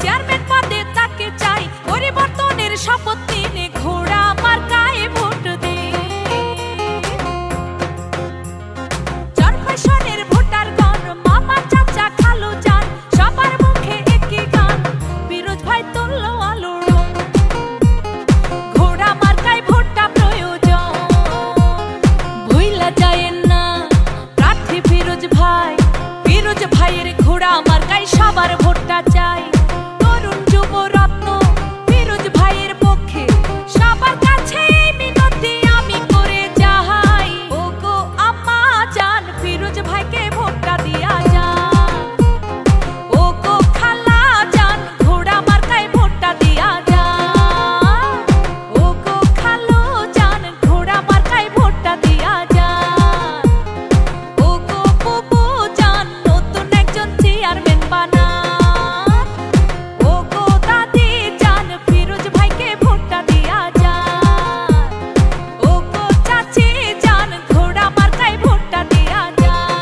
Chairman পদে তাকে চাই, পরিবর্তনের শপথ নিন, ঘোড়া মার্কায় ভোট দিন। জনফ্যাশনের ভোটারগণ, মামা চাচা খালু যান, সবার মুখে একই গান, ফিরোজ ভাই তুললো আলোর রং। ঘোড়া মার্কায় ভোটটা প্রয়োজন, ভুইলা যায়েন না প্রার্থী ফিরোজ ভাই। ফিরোজ ভাইয়ের ঘোড়া মার্কায় সবার ভোটটা চাই। তরুণ যুব রত্ন ফিরোজ ভাইয়ের পক্ষে, সবার কাছে এই মিনতি আমি করে যাই। ওগো আম্মা জান, ফিরোজ ভাইকে ভোটটা দিয়া যান। ওগো খালা জান, ঘোড়া মার্কায় ভোটটা দিয়া যান। ওগো খালু জান, ঘোড়া মার্কায় ভোটটা দিয়া যান। ওগো বুবু জান, নতুন একজন চেয়ারম্যান বানান। ওগো দাদি জান, ফিরোজ ভাইকে ভোটটা দিয়া যান। ওগো চাচি জান, ঘোড়া মার্কায় ভোটটা দিয়া যান।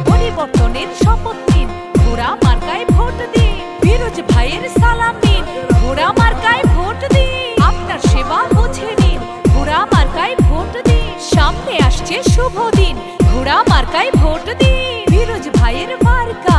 পরিবর্তনের শপথ নিন, ঘোড়া মার্কায় ভোট দিন। ফিরোজ ভাইয়ের সালাম নিন, ঘোড়া মার্কায় ভোট দিন। আপনার সেবা বুঝে নিন, ঘোড়া মার্কায় ভোট দিন। সামনে আসছে শুভ দিন, ঘোড়া মার্কায় ভোট দিন। ফিরোজ ভাইয়ের মার্কা